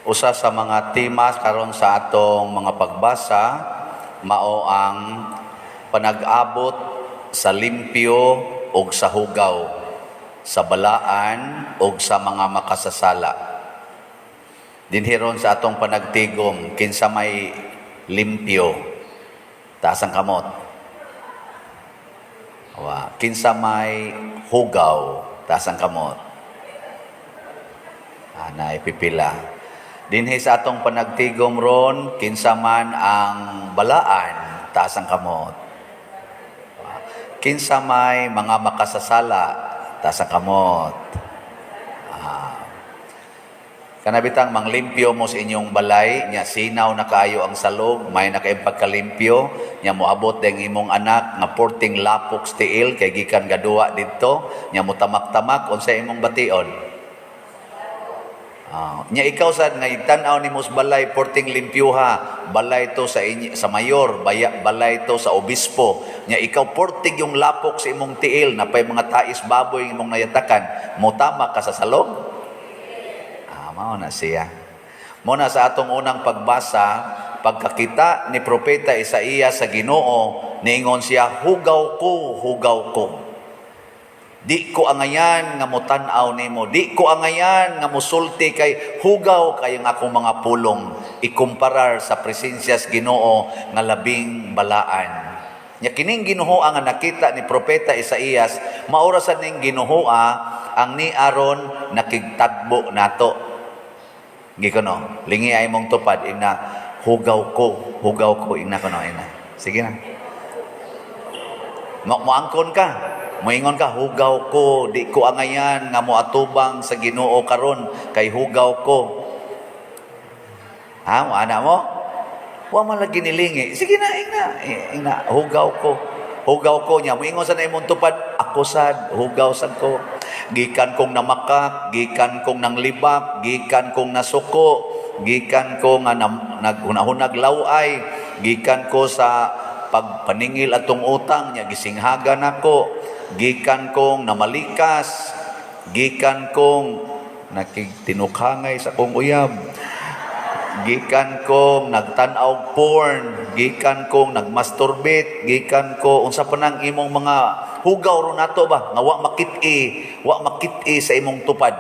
Usa sa mga temas karon sa atong mga pagbasa mao ang panag-abot sa limpyo ug sa hugaw, sa balaan ug sa mga makasasala. Dinhiron sa atong panagtigom kinsa may limpyo, taas ang kamot. Kinsa may hugaw, taas ang kamot. Naipipila. Dinhi sa atong panagtigom ron, kinsa man ang balaan, taas ang kamot. Kinsa may mga makasasala, taas ang kamot. Kanabitang manglimpyo mo sa inyong balay, nya sinaw na kaayo ang salog, may nakaayong pagkalimpyo, nya moabot deng imong anak nga porting lapok tiil kay gikan gaduwa didto, nya mo tamak-tamak unsa imong bation. Nya ikaw sad nga tan-aw nimo sa balay porting limpyuha, balay to sa mayor, balay to sa obispo, nya ikaw porting yung lapok sa imong tiil na pay mga tais baboy imong nayatakan, mo tama ka sa salog. Mao na siya. Muna sa atong unang pagbasa, pagkakita ni Propeta Isaías sa Ginoo, niingon siya, hugaw ko. Di ko angayan nga motan-aw nimo, di ko angayan nga mosulti kay hugaw kay ang akong mga pulong, ikumparar sa presensya sa Ginoo nga labing balaan. Nya kining Ginoo nga nakita ni Propeta Isaías, maorasan ning Ginoo ang ni Aron nakigtagbo nato. Gikono, lingi ay mong tupad ina hugaw ko ina kono ina. Sige na. Moangkon ka. Moingon ka hugaw ko, di ko angayan nga moatubang sa Ginoo karon kay hugaw ko. Mo ana mo? Wa man lagi nilingi. Sige na ina hugaw ko. Hugaw ko niya. Moingon sa imong tupad, ako sad hugaw sad ko. Gikan kong namakak, gikan kong nanglibak, gikan kong nasuko, gikan ko nga naghunahunag laway, gikan ko sa pagpaningil atong utang nya gisinghagan ako, gikan kong namalikas, gikan kong nakigtinukhangay sa kong uyab, gikan kong nagtan-aw porn, gikan kong nagmasturbate, gikan ko unsa pa nang imong mga hugaw ron nato ba nga wa makit-i sa imong tupad,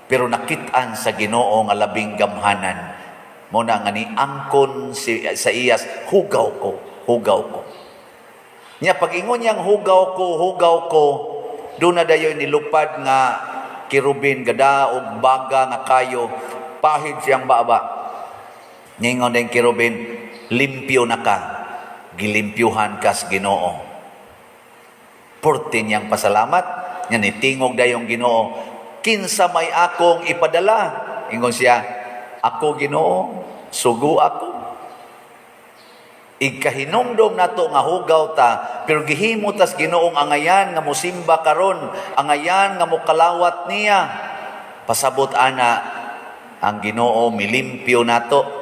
pero nakit-an sa Ginoo nga labing gamhanan. Mo na nga ni angkon si Isaías, hugaw ko. Nya pag-ingon niyang hugaw ko, doon na dayon nilupad nga kirubin gada og baga nga kayo, pahid siyang baba. Ningon din kirubin, limpyo na ka, gilimpyuhan ka sa Ginoo. Portin niyang pasalamat, niya nitingog dayong Ginoo, kinsa may akong ipadala. Ingon siya, ako Ginoo, sugo ako. Ikahinumdom nato nga hugaw ta, pero gihimo tas Ginoong angayan nga musimba karon, angayan nga mukalawat niya. Pasabot ana ang Ginoo milimpyo nato.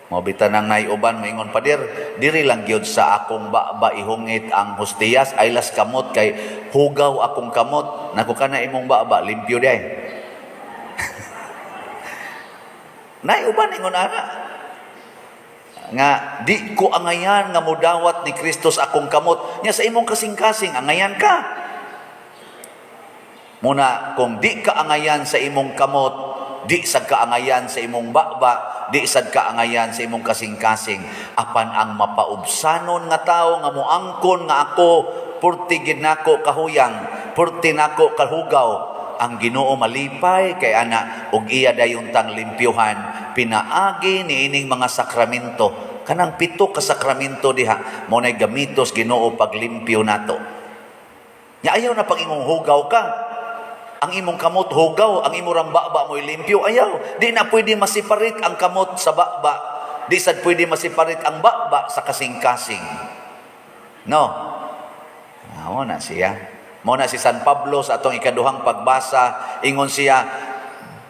Mabitan ng naiuban, maingon pa diri lang gyud sa akong baba ihungit ang hustiyas, ay las kamot kay hugaw akong kamot, naku ka na imong baba, limpyo day. Naiuban, ingon ana, nga di ko angayan nga mudawat ni Kristos akong kamot, nya sa imong kasing-kasing, angayan ka. Muna, kung di ka angayan sa imong kamot, di sad kaangayan sa imong baba, di sad kaangayan sa imong kasing-kasing, apan ang mapaubsanon nga tao nga moangkon nga ako purti gid nako kahuyang, purti nako kahugaw, ang Ginoo malipay kay ana ug iya dayon tang limpyuhan pinaagi niining mga sakramento. Kanang 7 ka sakramento diha mo nay gamitos Ginoo paglimpyo nato. Nya ayaw na pag imong hugaw ka, ang imong kamot hugaw, ang imong baba mo'y limpyo, ayaw. Di na pwede masiparit ang kamot sa baba. Di sad pwede masiparit ang baba sa kasing-kasing. No? Muna siya. Muna si San Pablo sa atong ikaduhang pagbasa, ingon siya,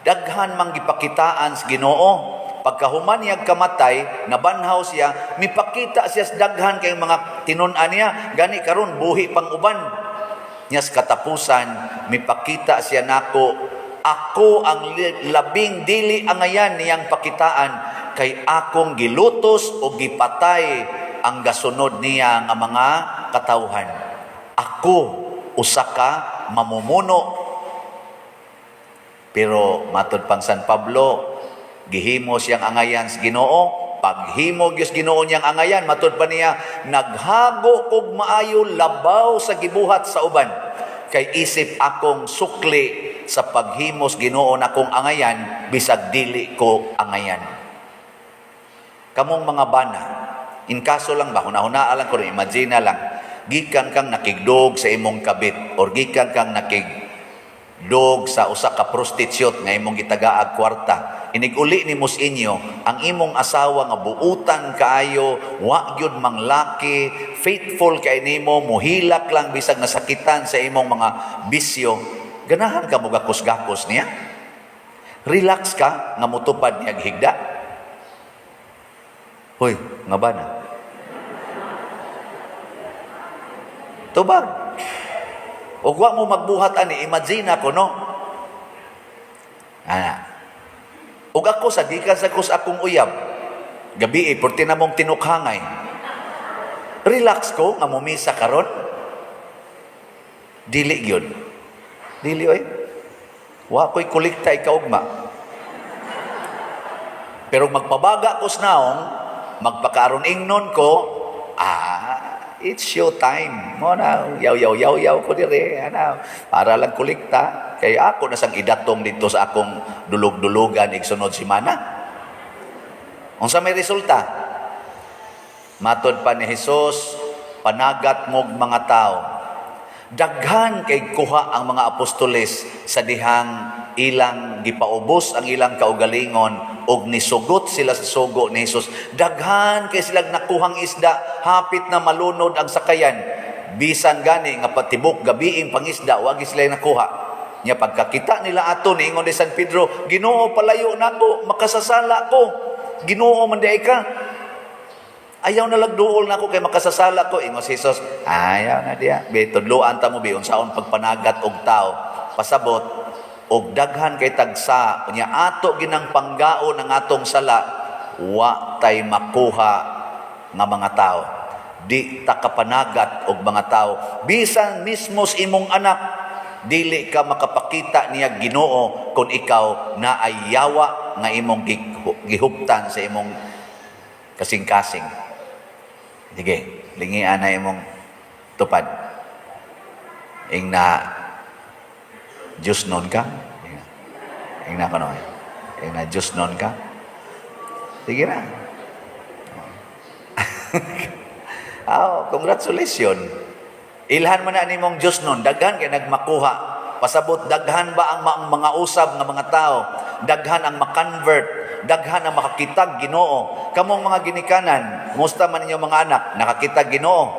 daghan mang gipakitaan sa Ginoo. Pagkahuman niyang kamatay, nabanhaw siya, mipakita siya sa daghan kay mga tinun-an niya, gani karon buhi pang uban. Nya sa katapusan, mipakita siya nako ako ang labing dili angayan niyang pakitaan, kay akong gilutos o gipatay ang gasunod niya nga mga katawhan. Ako usa ka mamumuno. Pero matud pang San Pablo, gihimo siyang angayan sa Ginoo. Paghimo Diyos Ginoo niyang angayan, matud pa niya, naghago kog maayo labaw sa gibuhat sa uban. Kay isip akong sukli sa paghimos Ginoo na kong angayan, bisag dili ko angayan. Kamong mga bana, in kaso lang ba, hunahuna lang ko, imagine na lang, gikan kang nakigdog sa imong kabit, or gikan kang nakigdog sa usa ka prostitute nga imong gitagaag kwarta, iniguli ni mos inyo, ang imong asawa nga buutan kaayo, wa gyud manglaki, faithful kay nimo, muhilak lang bisag nasakitan sa imong mga bisyo, ganahan ka mo gakos-gakos niya? Relax ka nga mutupad niya higda? Hoy, nga ba na? Tubag. O wa mo magbuhat ani, imagine ako, no? Ug ako sa gikan sa kus akong uyab, gabi porti na mong tinukhangay. Relax ko nga mumisa karon. Dili gyud. Dili oy. Wa ko'y kulikta ikaugma. Pero magpabaga ko snaong, magpakaron ingnon ko, it's show time. Mo na, yaw ko dire, para lang kulikta. Kaya ako nasang idatong dito sa akong dulog-dulugan igsunod si Mana. Unsa may resulta? Matod pa ni Jesus, panagat mog mga tao. Daghan kay kuha ang mga apostoles sa dihang ilang gipaubos ang ilang kaugalingon og nisugot sila sa sugo ni Jesus. Daghan kay silang nakuhang isda, hapit na malunod ang sakayan. Bisan gani nga patibok gabiing pangisda, wag sila nakuha. Nya pagkakita nila ato niingon ni San Pedro, Ginoo palayo nako, makasasala ko. Ginoo man di ka. Ayaw na lagduol na ako kay makasasala ko. Ingon si Jesus, ayaw na diya. Tudloan ta mo bi unsaon pagpanagat og tao. Pasabot og daghan kay tagsa nya ato ginang panggaon ang atong sala, wa tay makuha nga mga tao. Di ta kapanagat og mga tao. Bisan mismo sa imong anak, dili ka makapakita niya Ginoo kung ikaw na ay yawa nga imong gihuptan sa imong kasing-kasing. Sige, lingian na imong tupad. Ing na Diyos nun ka. Ing na kano. Ing na Diyos nun ka. Sige na. Congratulations. Ilhan man na nimong Diyos nun. Daghan kay nagmakuha. Pasabot, daghan ba ang mga usab ng mga tao? Daghan ang makonvert. Daghan ang makakitag Ginoo. Kamong mga ginikanan, musta man ninyo mga anak, nakakitag Ginoo?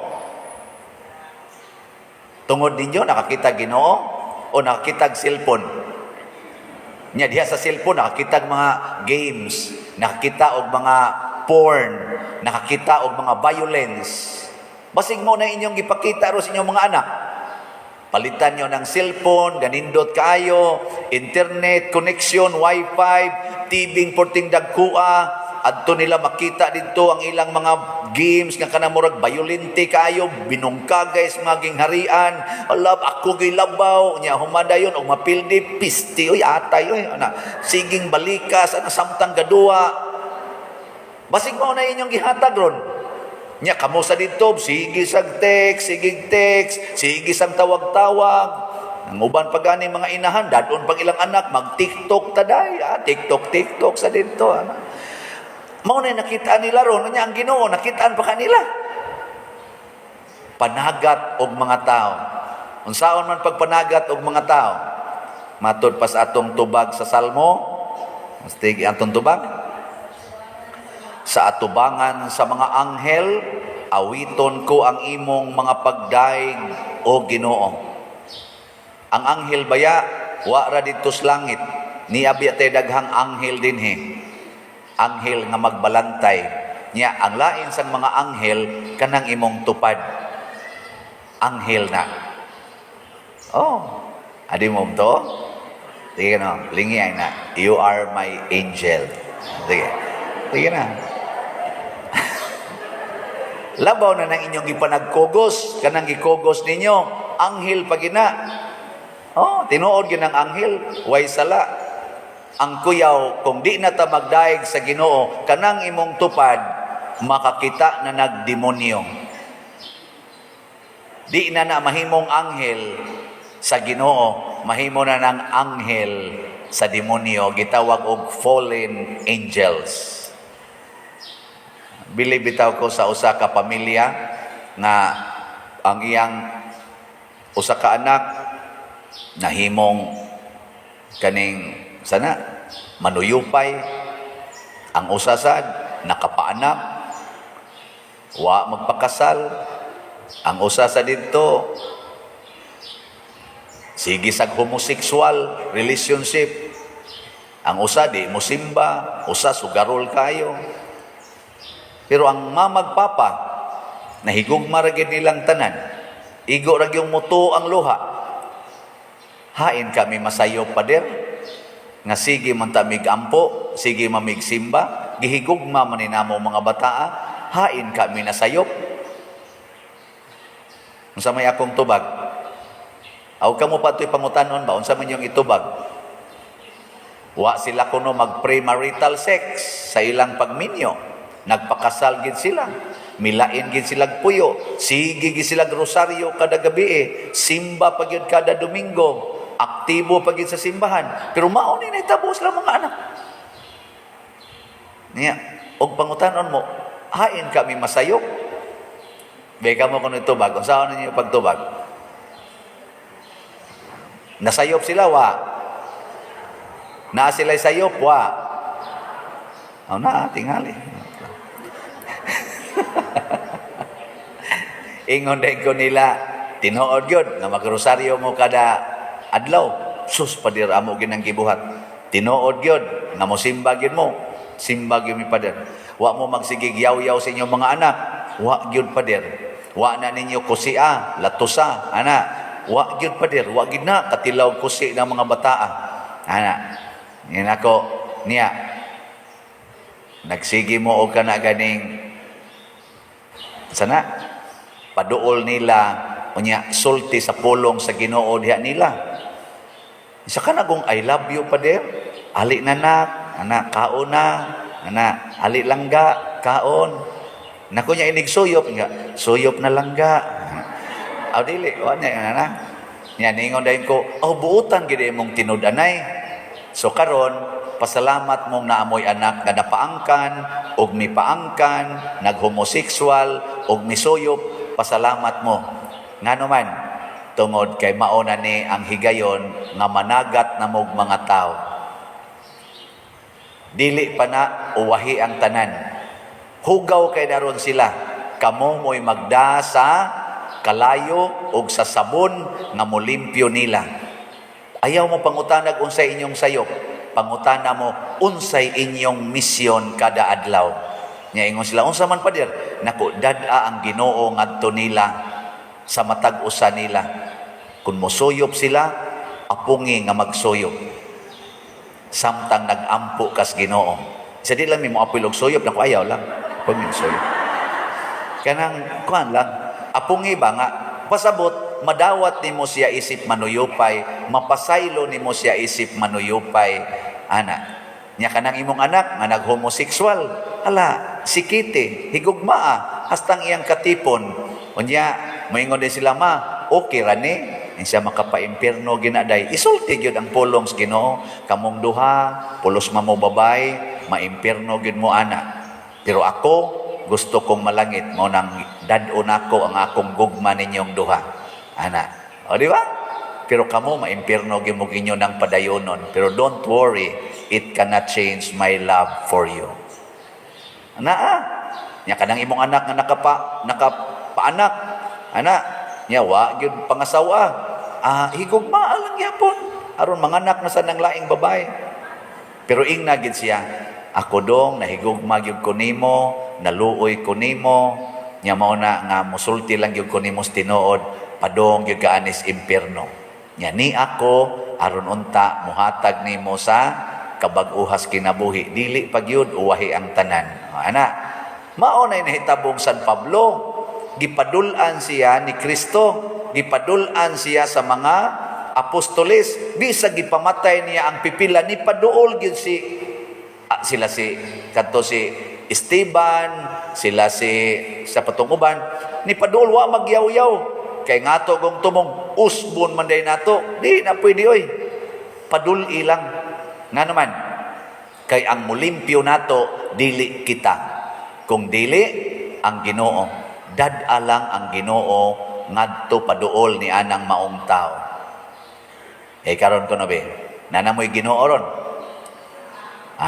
Tungod ninyo, nakakitag Ginoo? O nakakitag cellphone? Nya diha sa cellphone, nakakitag mga games, nakakita og mga porn, nakakita og mga violence. Basig mo na inyong ipakita ro sa inyong mga anak. Palitan nyo ng cellphone, ganindot kayo, internet, connection, wifi, TV, porting dagkua, adto nila makita dito ang ilang mga games nga kanamurag violente kayo, binungkagay sa mga gingharian, alab, ako gilabaw, niya humadayon, o mapildi, pisti, oy, atay, oy, siging balikas, samtang gadua. Basig mo na inyong gihatag ron. Nya kamo sa dito, sige sang text, sige sang tawag-tawag. Ang uban pa gani mga inahan, dadon pag ilang anak, mag-TikTok taday, TikTok sa dito. Mao na nakita nila ron, nya ang Ginoo, nakitaan pa kanila. Panagat og mga tao. Unsaon man pagpanagat og mga tao? Matud pa sa atong tubag sa Salmo, mastig atong tubag. Sa atubangan sa mga anghel, awiton ko ang imong mga pagdaig o Ginoo. Ang anghel baya, wa ra dito sa langit, ni abiyate daghang anghel dinhi. Anghel nga magbalantay. Nya ang lain sang mga anghel kanang imong tupad. Anghel na. Oh, adi mo to? Sige no, lingi ay na. You are my angel. Sige. Sige na. Labaw na ng inyong ipanagkugos, kanang gikugos ninyo, anghel pagina. Oh, tinuod gyud ng anghel, way sala. Ang kuyaw, kung di na ta magdaig sa Ginoo, kanang imong tupad, makakita na nagdemonyo. Di na na mahimong anghel sa Ginoo, mahimo na ng anghel sa demonyo, gitawag og fallen angels. Bili bitaw ko sa usa ka pamilya nga ang iyang usa ka anak nahimong kaning sana manuyupay, ang usa sad nakapaanak wa magpakasal, ang usa sa didto sige sa homosexual relationship, ang usa di mo simba, usa sugarol kayo. Pero ang mamagpapa, nahigugma ra gyud nilang tanan, igo ra gyung muto ang luha. Hain kami masayop pader, nga sige man ta migampo, sige mamigsimba, gihigugma man ninamo mga bataa, hain kami nasayop. Unsa may akong tubag? Aw kamo pa to'y pangutanon ba? Unsa man yung itubag? Wa sila kuno mag premarital sex sa ilang pagminyo. Nagpakasal gid sila, milain gid sila puyo, sige gid sila rosaryo kada gabi, simba pa gyud kada Domingo, aktibo pa gyud sa simbahan, pero mao ni nahitabo sila mga anak. Niya, og pangutanon mo, hain kami masayop. Beka mo kuno itubag, unsa ano niyo pagtubag? Nasayop sila wa. Na sila sayop wa. Oh na tingali. Ingon din ko nila, tinuod yun, nga magrosaryo mo kada adlaw. Sus, padir, amo ginang gibuhat. Tinuod yun, nga mo simba yun mo. Simba yun mi padir. Wa mo magsigig yaw-yaw sa inyong mga anak. Wa yun padir. Wa na ninyo kusia, latusa, ana. Wa yun padir. Wa yun na, katilaw kusi ng mga bataa. Ana. Yan ako, niya. Nagsigi mo o ka na ganing sana paduol nila unya sulti sa pulong sa Ginoo diha nila. Isa ka nagong I love you pader. Ali nanak, anak kaon na, anak ali langga kaon. Nako nya inig suyop nga, suyop na langga. Aw dili wa nya na. Nya ningon dayon ko, oh buutan gid imong tinud-anay. So karon pasalamat mong naamoy anak nga napaangkan og mipaangkan, naghomoseksual og misuyop, pasalamat mo. Ngano man tungod kay mauna ni ang higayon nga managat na mog mga tao. Dili pa na uwahi ang tanan. Hugaw kay daron sila. Kamo mo'y magda sa kalayo og sa sabon nga molimpyo nila. Ayaw mo pangutanag unsay inyong sayop. Pangutana mo, unsay inyong misyon kada adlaw. Nya ingon sila, unsa man pader? Nako, dada ang Ginoo ngadto nila sa matag usa nila. Kung mosuyop sila, apungi nga magsuyop. Samtang nagampo kas Ginoo. Isa di lang mo apil og suyop, nako ayaw lang. Apungi suyop. Kanang kuan lang, apungi ba nga pasabot madawat nimo siya isip manuyupay, mapasaylo nimo siya isip manuyupay. Ana, nya kanang imong anak nga naghomoseksual, hala, sikite, higugmaa, hastang iyang katipon. Unya, moingon din sila, ma, okay ra ni, siya makapa-impierno ginaday. Isulti gyud ang pulong sa Ginoo, kamong duha, pulos mamo babay, maimpierno gyud mo ana. Pero ako, gusto kong malangit, mo nang dadon ako ang akong gugma ninyong duha. Ana, o di ba? Pero kamo maimpierno gyud mo ginyo ng padayonon. Pero don't worry, it cannot change my love for you. Ana, nya kanang imong anak nga nakapaanak, ana, nya wa gyud pangasawa. Higugma lang yapon aron manganak na sa nang laing babae. Pero ingna gid siya, ako dong nahigugma gyud ko nimo, naluoy ko nimo, nya mao na nga musulti lang gyud ko nimo tinuod, padong gyud ka anis impierno. Nya ni ako aron unta muhatag nimo sa kabag-uhas kinabuhi. Dili pagyud uwahi ang tanan. Ana, mao na nahitabong San Pablo, gipadul-an siya ni Kristo, gipadul-an siya sa mga apostoles, bisag gipamatay niya ang pipila ni paduol gyud sila si kadto si Esteban, sila si sa patunguban ni paduol wa magyaw-yaw kay ngato gong tumong usbon man day nato, di na pwede oy. Padul ilang nga naman kay ang mulimpyo nato dili kita, kung dili ang Ginoo. Dad-a lang ang Ginoo ngadto paduol ni anang maong tao. Karon ko na be, nanamoy Ginoo ron.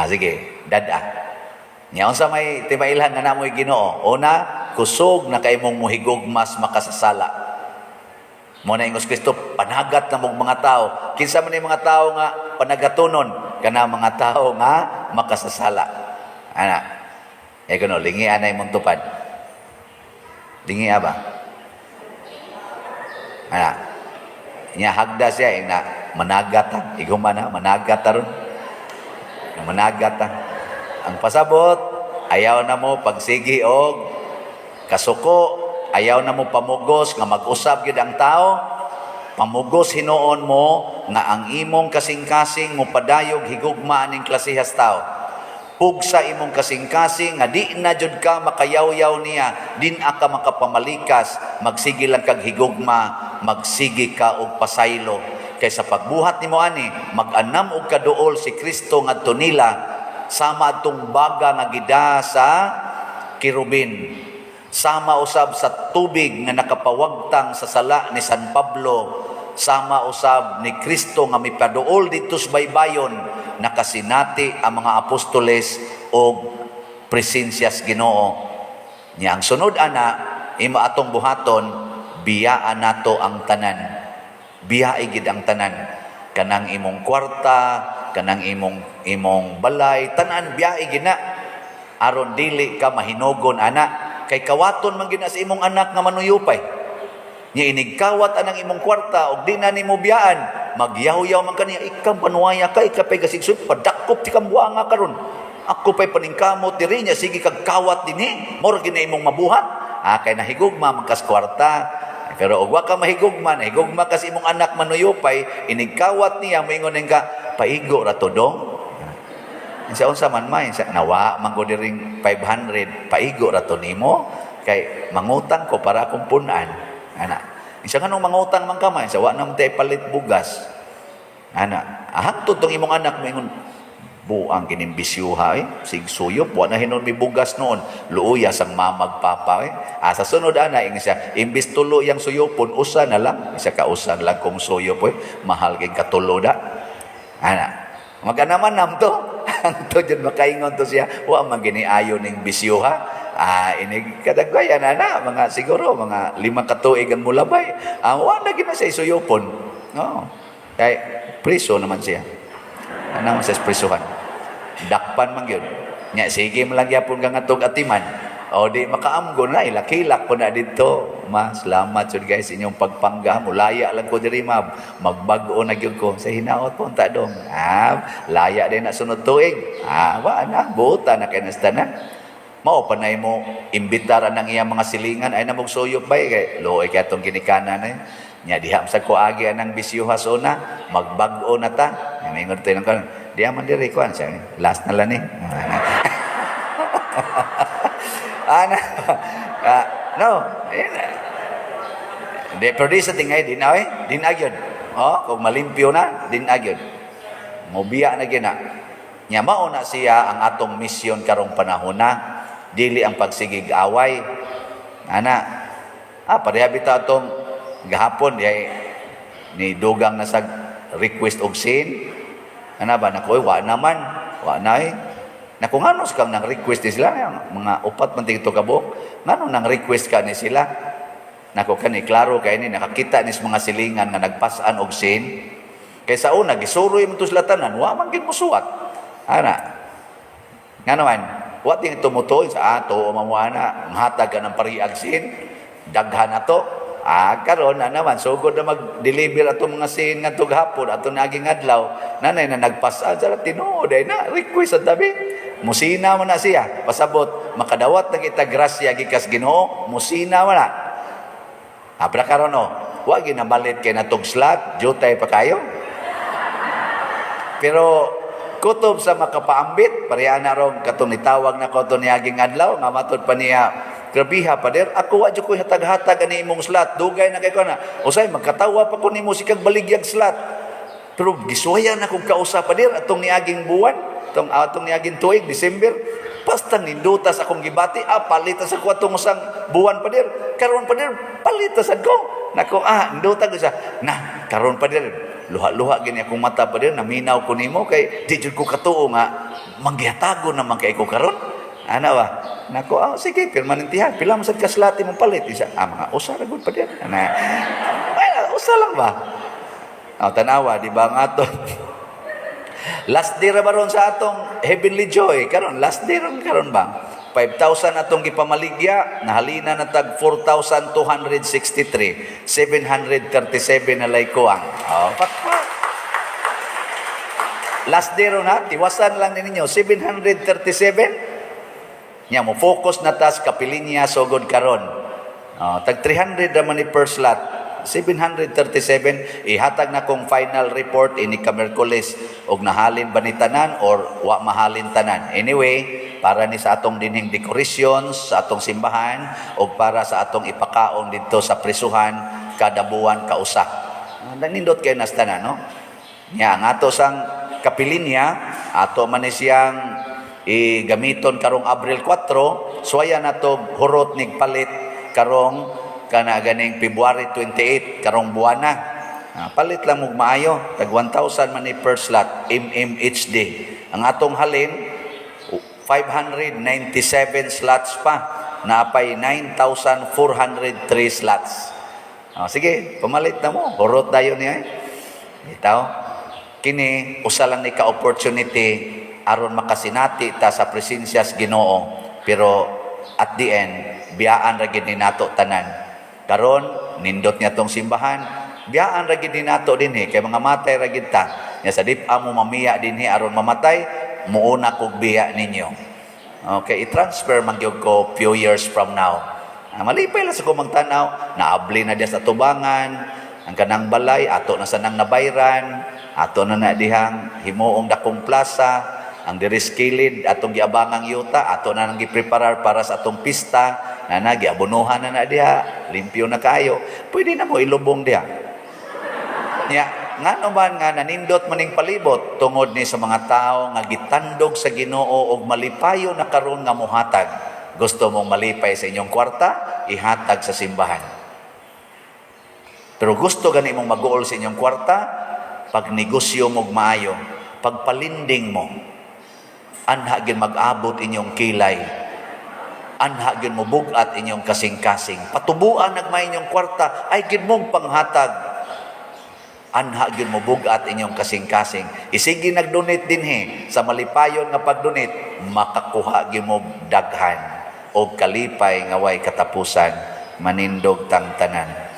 Sige, dad-a. Nya unsa may timailhan nga namoy Ginoo? Una, kusog na kay mong muhigugmas makasasala. Mo na ingos Kristo, panagat na mong mga tao. Kinsa man mga tao nga panagatunon, kana mga tao nga makasasala. Ana. Kuno lingi anay mong tupad. Lingi ba? Ana. Nya hagda siya na managatan, iguman na managat ron. Managatan. Ang pasabot, ayaw na mo pagsigi og kasuko, ayaw na mo pamugos nga mag-usab gyud ang tao. Pamugos hinuon mo nga ang imong kasing-kasing mo padayog higugma ning klasehas tao. Pugsa imong kasing-kasing nga di na jud ka makayaw-yaw niya, din ka makapamalikas, magsigi lang kag higugma, magsigi ka og pasaylo. Kaysa pagbuhat nimo ani, mag-anam og kaduol si Kristo ngadto nila sama atong baga nga gida sa kirubin. Sama usab sa tubig nga nakapawagtang sa sala ni San Pablo. Sama usab ni Kristo nga mipaduol dito sa baybayon, nakasinati ang mga apostoles og presensyas Ginoo. Nya ang sunod ana, ima atong buhaton, biyaan nato ang tanan. Biyae gid ang tanan, kanang imong kwarta, kanang imong balay, tanan biyae gid na aron dili ka mahinogon ana, kay kawaton man gid sa imong anak nga manuyupay. Nya inigkawat anang imong kwarta og di na nimo biyaan, magyaw-yaw man kaniya, ikam panuwaya ka, ikapay kasigsud padakop ti kambuanga karon. Ako pay paningkamot diri nya, sige kag kawat dinhi, moro gid na imong mabuhat. Kay nahigugma man kas kwarta. Pero og wa ka mahigugma, nahigugma kasi imong anak manuyupay, inigkawat niya, moingon nga, paigo ra to dong. Sa unsa man may, nawa man ko diring 500, paigo ra to nimo, kay mangutang ko para akong punan. Ana. Isa kanong mangutang man kamay, sa wa nam tay palit bugas. Ana, hangtod tong imong anak moingon, buang kining bisyuha sigsuyop, wa na hinon mi bugas noon, luuyas ang mamag papa sa sunod ana ing siya imbis tulo yang suyopon, usa na lang, isa ka usan lang kung suyop mahal kay katulo da. Ana, maganaman nam to ang to jud makaingon to siya, wa man giniayo ning bisyuha. Ini kadagwayan ana mga siguro mga 5 ka tuig ang mulabay, wa na gina siya suyopon, no, kay preso naman siya. Anang sa espresohan. Dakpan man yun. Nya sige man lang yapon kang atog atiman. O di makaamgon na, ilakilak po na dito. Salamat yun guys, inyong pagpangga. Mulaya lang ko diri magbago na yun ko. Sa hinaot po, unta dong. Laya din na sunod tuig. Wa na, buta na kayo nastanan. Mao panay mo, imbitaran ng iyang mga silingan, ay namog suyop ba kay loy kaya itong ginikanan na nya diha sa kuagi anang bisyuha sona, magbago na ta. Ngayon tayo ng kanon, diha man diri kuan siya, last na lang no, de produce tingay din agyod. Kung malimpyo na, din agyod. Mobiya na gina. Nya mao na siya ang atong misyon karong panahon na, dili ang pagsigig away. Ana, pareha bitaw atong gahapon ni dugang na sa request og sin. Ana ba nako wa naman, wa nay. Nako nganos kang nang request ni sila mga upat man tigto kabok. Ngano nang request ka ni sila? Nako kani klaro kay ni nakakita ni mga silingan nga nagpas-an og sin. Kaysa una gisuroy mo to sila tanan, wa man gid mosuwat. Ana. Ngano man, wa ting tumutoy sa ato o mamuana, hatag ka ng pariag sin, daghan na to. Karon na naman sugod na mag-deliver atong mga sin ngadto gahapon atong naging adlaw, nanay na nagpasa sa tinuod ay na request sa tabi. Musina man na siya, pasabot makadawat na kita grasya gikas Ginoo, musina man na. Abra karon no, wa ginabalit kay natong slot, jutay pa kayo. Pero kutob sa makapaambit, pareha na ron katong nitawag na ko to niaging adlaw nga matod pa niya. Grabiha pader, ako wa jud ko hatag-hatag ani imong slot. Dugay na kay ko na. Usay magkatawa pa ko nimo sikag baligyag slot. Pero gisuwayan na kong kausa pader atong niaging buwan, atong niaging tuig December. Basta nindutas akong gibati, palitas ako atong usang buwan pader. Karon pader, palitas ako. Nako ninduta ko sa. Karon pader, luha-luha gini akong mata pader, naminaw ko nimo kay di jud ko katuo nga manggihatago naman kay ko karon. Ana ba? Nako, sige, permanentihan. Pila mo sad ka slot imong palit isa. Mga usa ra gud pa diyan. Usa lang ba? Tanawa, di ba nga to? Last day ra ba ron sa atong Heavenly Joy? Karon, last day ron karon ba? 5,000 atong gipamaligya, nahalina na tag 4,263. 737 na lay kuang. Pakpak. Last day ron ha, tiwasan lang ninyo, 737. Nya mo focus na tas kapilinya sugod karon. Tag 300 naman ni per slot. 737 ihatag na kong final report ini ka Miyerkules og nahalin ba ni tanan or wa mahalin tanan. Anyway, para ni sa atong dinhing decorations sa atong simbahan o para sa atong ipakaon dito sa prisuhan kada buwan kausa. Nindot kay nas tanan no. Nya ang ato sang kapilinya ato man ni siyang gamiton karong Abril 4, suwaya na to hurot nig palit karong kana ganing February 28 karong buwan na. Palit lang mug maayo tag 1,000 man ni per slot MMHD. Ang atong halin 597 slots pa, naapay 9,403 slots. Sige, pamalit na mo, hurot dayon niya. Bitaw, kini usa lang ni ka opportunity aron makasinati ta sa presensya sa Ginoo, pero at the end biyaan ra gid ni nato tanan. Karon nindot niya tong simbahan, biyaan ra gid ni nato dinhi kay mga matay ra gid ta. Nya sa dip mo mamiya dinhi aron mamatay, muuna kog biya ninyo. Okay, i-transfer man gyud ko few years from now. Malipay lang sa ko magtanaw, naabli na diya sa tubangan, ang kanang balay ato na sanang nabayran, ato na dihang himuong dakong plaza. Ang diriskilid atong giabangang yuta ato na nang gipreparar para sa atong pista na nagiabunuhan na diha, limpyo na kayo, pwede na mo ilubong diha. Nga naman nga nanindot maning palibot tungod ni sa mga tao nga gitandog sa Ginoo og malipayo na karon nga mohatag. Gusto mong malipay sa inyong kwarta, ihatag sa simbahan. Pero gusto gani mong mag-uol sa inyong kwarta, pag negosyo mong maayo, pagpalinding mo, anha gin mag-abot inyong kilay, anha gin mo bugat inyong kasing-kasing, patubuan nagmay inyong kwarta, ay gin mong panghatag, anha gin mo bugat inyong kasing-kasing, isigi nag-donate dinhi, sa malipayon nga pag-donate, makakuha gin mo daghan, o kalipay nga way katapusan, manindog tang tanan.